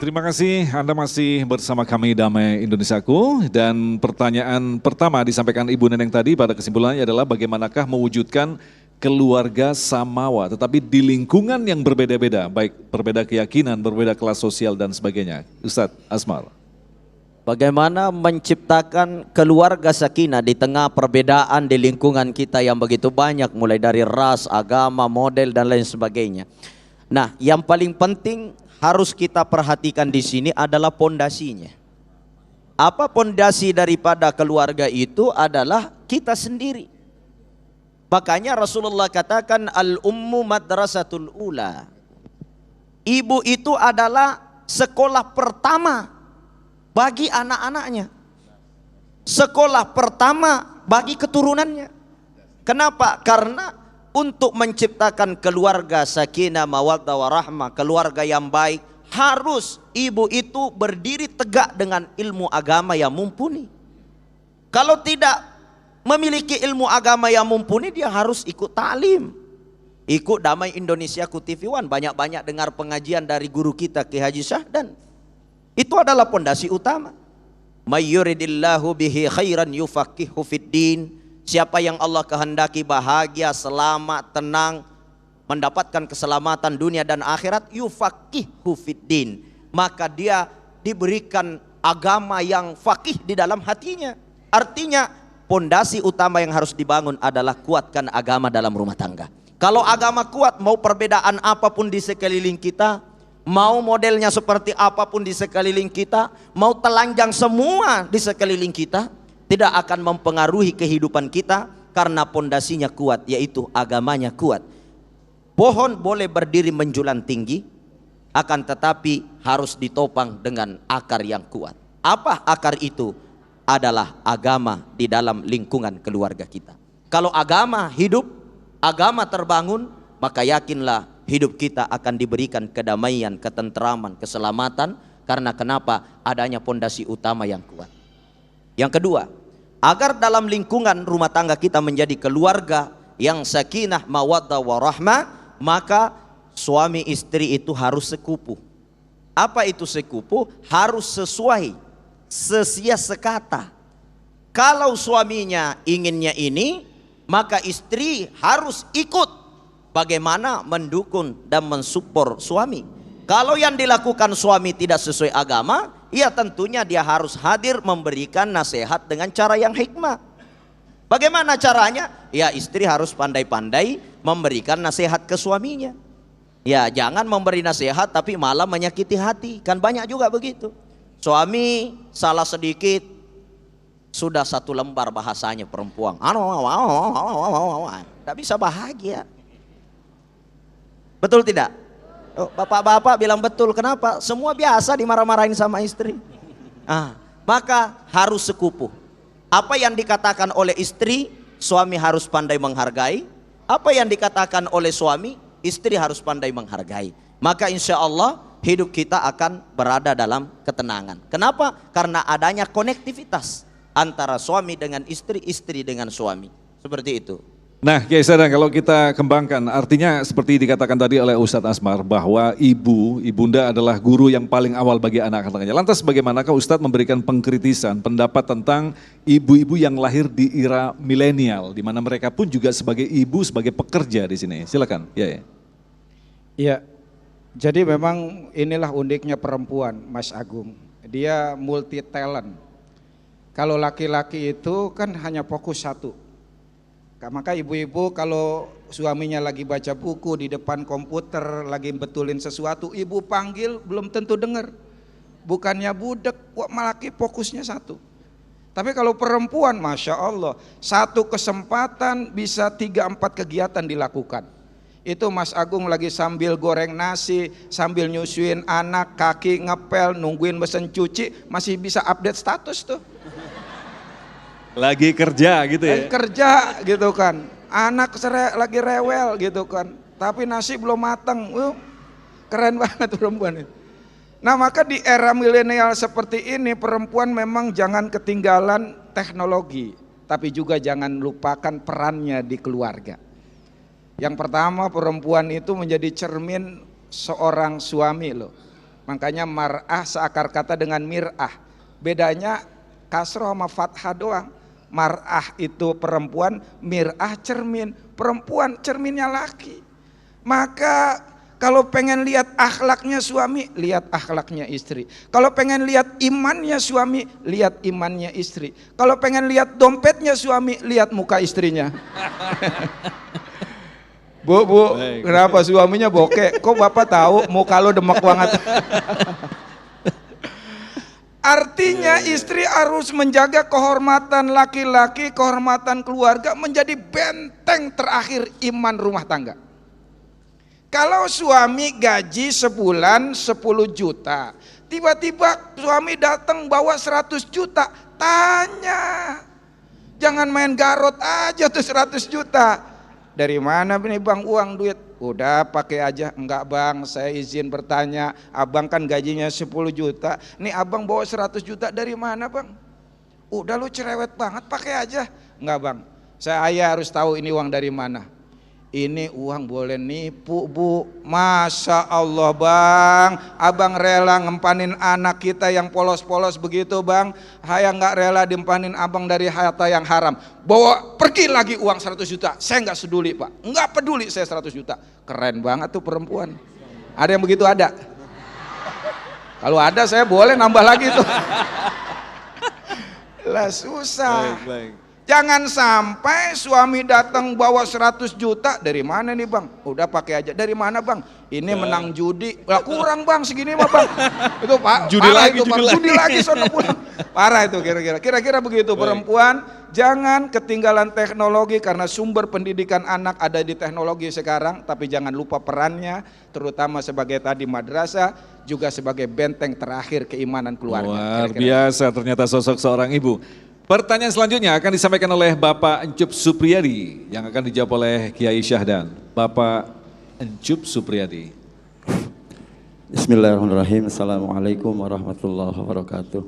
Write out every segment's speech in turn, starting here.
Terima kasih, Anda masih bersama kami Damai Indonesiaku, dan pertanyaan pertama disampaikan Ibu Neneng tadi pada kesimpulannya adalah bagaimanakah mewujudkan keluarga samawa tetapi di lingkungan yang berbeda-beda, baik berbeda keyakinan, berbeda kelas sosial dan sebagainya. Ustadz Asmar. Bagaimana menciptakan keluarga sakinah di tengah perbedaan di lingkungan kita yang begitu banyak, mulai dari ras, agama, model dan lain sebagainya. Nah, yang paling penting harus kita perhatikan di sini adalah pondasinya. Apa pondasi daripada keluarga itu adalah kita sendiri. Makanya Rasulullah katakan al-ummu madrasatul ula. Ibu itu adalah sekolah pertama bagi anak-anaknya. Sekolah pertama bagi keturunannya. Kenapa? Karena untuk menciptakan keluarga sakinah mawaddah warahmah, keluarga yang baik, harus ibu itu berdiri tegak dengan ilmu agama yang mumpuni. Kalau tidak memiliki ilmu agama yang mumpuni, dia harus ikut ta'lim. Ikut Damai Indonesiaku TV One, banyak-banyak dengar pengajian dari guru kita Ki Haji Syahdan. Itu adalah pondasi utama. May yuridillahu bihi khairan yufaqihu fiddin. Siapa yang Allah kehendaki bahagia, selamat, tenang, mendapatkan keselamatan dunia dan akhirat, yufaqihu fiddin, maka dia diberikan agama yang faqih di dalam hatinya. Artinya pondasi utama yang harus dibangun adalah kuatkan agama dalam rumah tangga. Kalau agama kuat, mau perbedaan apapun di sekeliling kita, mau modelnya seperti apapun di sekeliling kita, mau telanjang semua di sekeliling kita, tidak akan mempengaruhi kehidupan kita karena pondasinya kuat, yaitu agamanya kuat. Pohon boleh berdiri menjulang tinggi, akan tetapi harus ditopang dengan akar yang kuat. Apa akar itu? Adalah agama di dalam lingkungan keluarga kita. Kalau agama hidup, agama terbangun, maka yakinlah hidup kita akan diberikan kedamaian, ketentraman, keselamatan. Karena kenapa? Adanya pondasi utama yang kuat. Yang kedua, agar dalam lingkungan rumah tangga kita menjadi keluarga yang sakinah mawaddah warahmah, maka suami istri itu harus sekupu. Apa itu sekupu? Harus sesuai, sesia sekata. Kalau suaminya inginnya ini, maka istri harus ikut bagaimana mendukung dan mensupport suami. Kalau yang dilakukan suami tidak sesuai agama, ya tentunya dia harus hadir memberikan nasihat dengan cara yang hikmah. Bagaimana caranya? Ya, istri harus pandai-pandai memberikan nasihat ke suaminya. Ya, jangan memberi nasihat tapi malah menyakiti hati. Kan banyak juga begitu. Suami salah sedikit, sudah satu lembar bahasanya perempuan. Tidak bisa bahagia. Betul tidak? Bapak-bapak bilang betul. Kenapa? Semua biasa dimarah-marahin sama istri. Maka harus sekupu. Apa yang dikatakan oleh istri, suami harus pandai menghargai. Apa yang dikatakan oleh suami, istri harus pandai menghargai. Maka insya Allah hidup kita akan berada dalam ketenangan. Kenapa? Karena adanya konektivitas antara suami dengan istri, istri dengan suami. Seperti itu. Nah, Kiai Sadang, kalau kita kembangkan, artinya seperti dikatakan tadi oleh Ustadz Asmar, bahwa ibunda adalah guru yang paling awal bagi anak-anaknya. Lantas bagaimanakah Ustadz memberikan pengkritisan, pendapat tentang ibu-ibu yang lahir di era milenial, di mana mereka pun juga sebagai ibu, sebagai pekerja di sini. Silakan. Ya. Iya, jadi memang inilah uniknya perempuan, Mas Agung. Dia multi talent. Kalau laki-laki itu kan hanya fokus satu. Maka ibu-ibu kalau suaminya lagi baca buku di depan komputer, lagi betulin sesuatu, ibu panggil belum tentu dengar. Bukannya budek, malah fokusnya satu. Tapi kalau perempuan, Masya Allah, satu kesempatan bisa 3-4 kegiatan dilakukan. Itu Mas Agung lagi sambil goreng nasi, sambil nyusuin anak, kaki ngepel, nungguin mesin cuci, masih bisa update status tuh. Lagi kerja gitu ya? Lagi kerja gitu kan, anak lagi rewel gitu kan, tapi nasi belum matang. Keren banget perempuan itu. Nah, maka di era milenial seperti ini, perempuan memang jangan ketinggalan teknologi, tapi juga jangan lupakan perannya di keluarga. Yang pertama, perempuan itu menjadi cermin seorang suami loh. Makanya mar'ah seakar kata dengan mir'ah. Bedanya kasroh sama fathah doang. Mar'ah itu perempuan, mir'ah cermin. Perempuan cerminnya laki. Maka kalau pengen lihat akhlaknya suami, lihat akhlaknya istri. Kalau pengen lihat imannya suami, lihat imannya istri. Kalau pengen lihat dompetnya suami, lihat muka istrinya. Bu, kenapa suaminya bokeh? Kok bapak tahu muka lo demek banget? Artinya istri harus menjaga kehormatan laki-laki, kehormatan keluarga menjadi benteng terakhir iman rumah tangga. Kalau suami gaji sebulan 10 juta, tiba-tiba suami datang bawa 100 juta, tanya. Jangan main garot aja tuh 100 juta. Dari mana nih bang uang duit? Udah pakai aja. Enggak bang, saya izin bertanya. Abang kan gajinya 10 juta. Nih abang bawa 100 juta dari mana bang? Udah lu cerewet banget, pakai aja. Enggak bang, saya harus tahu ini uang dari mana. Ini uang boleh nipu bu. Masya Allah bang, abang rela ngempanin anak kita yang polos-polos begitu bang. Saya nggak rela dimpanin abang dari harta yang haram. Bawa pergi lagi uang 100 juta. Saya nggak peduli pak, nggak peduli saya 100 juta. Keren banget tuh perempuan. Ada yang begitu ada? Kalau ada saya boleh nambah lagi tuh. Lah susah. Baik. Jangan sampai suami datang bawa 100 juta, dari mana nih bang? Udah pakai aja. Dari mana bang? Ini menang judi. Lah kurang bang segini mah bang. Itu pak. Judi lagi, itu, judi lagi sono pulang. Parah itu kira-kira. Kira-kira begitu. Baik. Perempuan jangan ketinggalan teknologi karena sumber pendidikan anak ada di teknologi sekarang. Tapi jangan lupa perannya, terutama sebagai tadi madrasah, juga sebagai benteng terakhir keimanan keluarga. Luar biasa ternyata sosok seorang ibu. Pertanyaan selanjutnya akan disampaikan oleh Bapak Encup Supriyadi yang akan dijawab oleh Kiai Syahdan. Bapak Encup Supriyadi. Bismillahirrahmanirrahim. Assalamualaikum warahmatullahi wabarakatuh.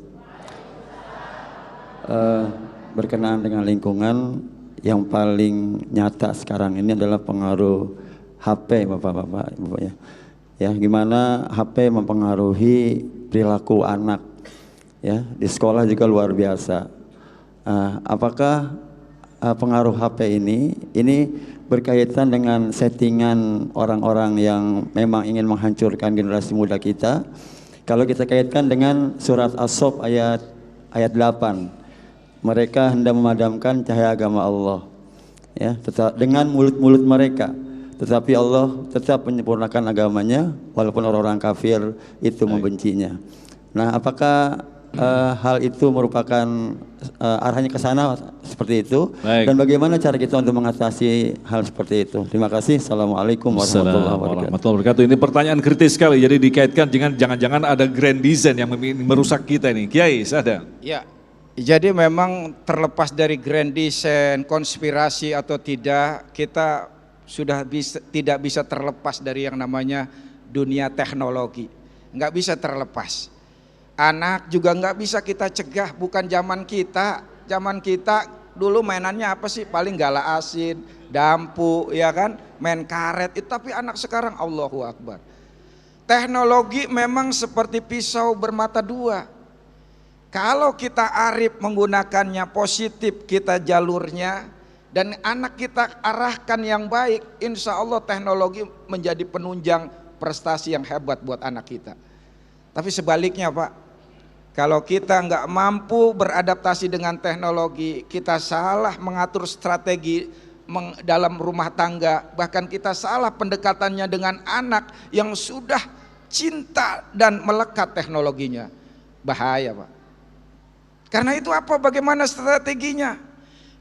Berkenaan dengan lingkungan, yang paling nyata sekarang ini adalah pengaruh HP, bapak-bapak, ibu ya. Ya, gimana HP mempengaruhi perilaku anak. Ya, di sekolah juga luar biasa. Apakah pengaruh HP ini berkaitan dengan settingan orang-orang yang memang ingin menghancurkan generasi muda kita? Kalau kita kaitkan dengan surat As-Saff ayat 8, mereka hendak memadamkan cahaya agama Allah, ya, dengan mulut-mulut mereka, tetapi Allah tetap menyempurnakan agamanya walaupun orang-orang kafir itu membencinya. Nah, apakah hal itu merupakan arahnya ke sana seperti itu? Baik. Dan bagaimana cara kita untuk mengatasi hal seperti itu? Terima kasih. Assalamualaikum warahmatullahi wabarakatuh. Ini pertanyaan kritis sekali, jadi dikaitkan dengan jangan-jangan ada grand design yang merusak kita ini. Kiai Syahdan. Ya, jadi memang terlepas dari grand design, konspirasi atau tidak, kita sudah tidak bisa terlepas dari yang namanya dunia teknologi. Nggak bisa terlepas. Anak juga nggak bisa kita cegah, bukan zaman kita. Zaman kita dulu mainannya apa sih? Paling gala asin, dampu, ya kan? Main karet. Tapi anak sekarang Allahu Akbar. Teknologi memang seperti pisau bermata dua. Kalau kita arif menggunakannya positif, kita jalurnya, dan anak kita arahkan yang baik, insya Allah teknologi menjadi penunjang prestasi yang hebat buat anak kita. Tapi sebaliknya Pak, kalau kita nggak mampu beradaptasi dengan teknologi, kita salah mengatur strategi dalam rumah tangga, bahkan kita salah pendekatannya dengan anak yang sudah cinta dan melekat teknologinya, bahaya Pak. Karena itu apa? Bagaimana strateginya?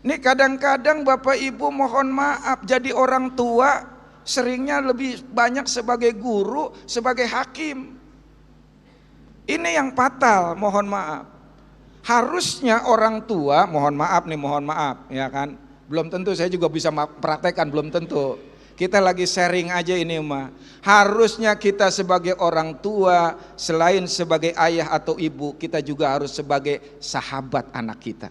Ini kadang-kadang Bapak Ibu mohon maaf, jadi orang tua seringnya lebih banyak sebagai guru, sebagai hakim. Ini yang fatal, mohon maaf. Harusnya orang tua, mohon maaf, ya kan. Belum tentu saya juga bisa praktekkan, belum tentu. Kita lagi sharing aja ini mah. Harusnya kita sebagai orang tua, selain sebagai ayah atau ibu, kita juga harus sebagai sahabat anak kita.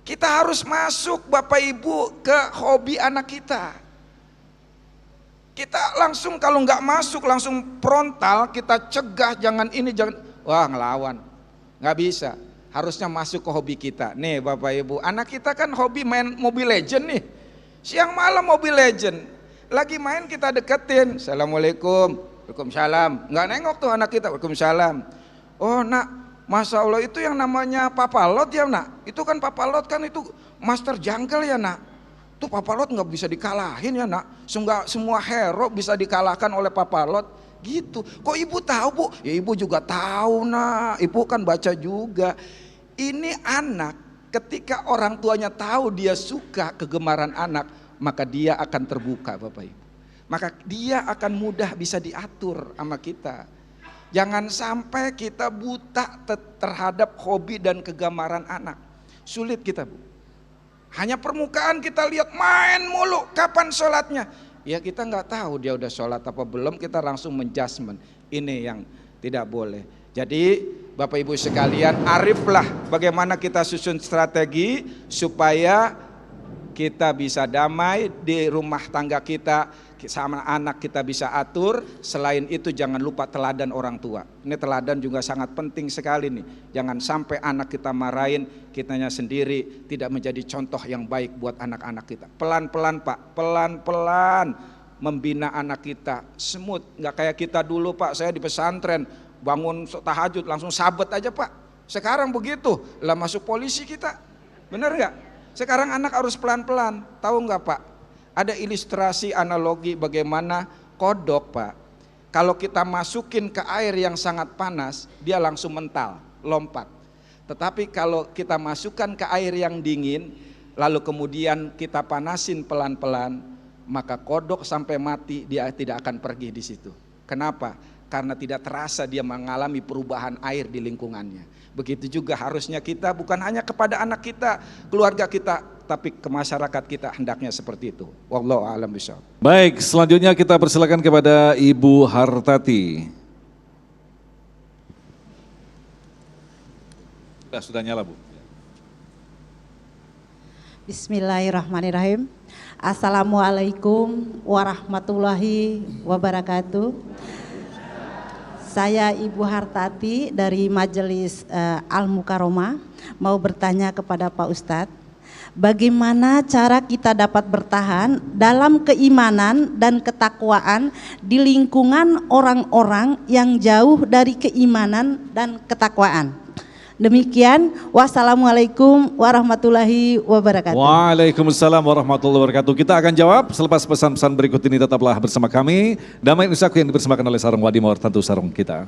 Kita harus masuk Bapak Ibu ke hobi anak kita. Kita langsung kalau nggak masuk langsung frontal, kita cegah jangan ini jangan, wah ngelawan, nggak bisa. Harusnya masuk ke hobi kita. Nih Bapak Ibu, anak kita kan hobi main Mobile Legend nih. Siang malam Mobile Legend, lagi main kita deketin, Assalamualaikum, Waalaikumsalam. Nggak nengok tuh anak kita, Waalaikumsalam. Oh nak, Masya Allah itu yang namanya Papa Lot ya nak. Itu kan Papa Lot kan itu master jungle ya nak. Tuh Papa Lot nggak bisa dikalahin ya nak. Semua hero bisa dikalahkan oleh Papa Lot gitu. Kok ibu tahu bu? Ya ibu juga tahu nak. Ibu kan baca juga. Ini anak ketika orang tuanya tahu dia suka kegemaran anak, maka dia akan terbuka Bapak Ibu. Maka dia akan mudah bisa diatur sama kita. Jangan sampai kita buta terhadap hobi dan kegemaran anak. Sulit kita bu. Hanya permukaan kita lihat main mulu, kapan sholatnya? Ya kita nggak tahu dia udah sholat apa belum, kita langsung menjudgment. Ini yang tidak boleh. Jadi Bapak Ibu sekalian, ariflah bagaimana kita susun strategi supaya kita bisa damai di rumah tangga kita, sama anak kita bisa atur. Selain itu jangan lupa teladan orang tua. Ini teladan juga sangat penting sekali nih. Jangan sampai anak kita marahin, kitanya sendiri tidak menjadi contoh yang baik buat anak-anak kita. Pelan-pelan Pak, pelan-pelan membina anak kita. Smooth, nggak kayak kita dulu Pak, saya di pesantren bangun tahajud langsung sabet aja Pak. Sekarang begitu, lah masuk polisi kita. Bener nggak? Sekarang anak harus pelan-pelan. Tahu nggak Pak? Ada ilustrasi analogi bagaimana kodok Pak. Kalau kita masukin ke air yang sangat panas, dia langsung mental, lompat. Tetapi kalau kita masukkan ke air yang dingin, lalu kemudian kita panasin pelan-pelan, maka kodok sampai mati dia tidak akan pergi di situ. Kenapa? Karena tidak terasa dia mengalami perubahan air di lingkungannya. Begitu juga harusnya kita bukan hanya kepada anak kita, keluarga kita, tapi ke masyarakat kita hendaknya seperti itu. Wallahu a'lam bishawab. Baik, selanjutnya kita persilakan kepada Ibu Hartati. Sudah nyala Bu. Bismillahirrahmanirrahim. Assalamualaikum warahmatullahi wabarakatuh. Saya Ibu Hartati dari Majelis Al-Mukaromah mau bertanya kepada Pak Ustadz, bagaimana cara kita dapat bertahan dalam keimanan dan ketakwaan di lingkungan orang-orang yang jauh dari keimanan dan ketakwaan? Demikian, wassalamualaikum warahmatullahi wabarakatuh. Waalaikumsalam warahmatullahi wabarakatuh. Kita akan jawab selepas pesan-pesan berikut ini. Tetaplah bersama kami. Damai Nusaku yang dipersembahkan oleh Sarung Wadimor, tentu sarung kita.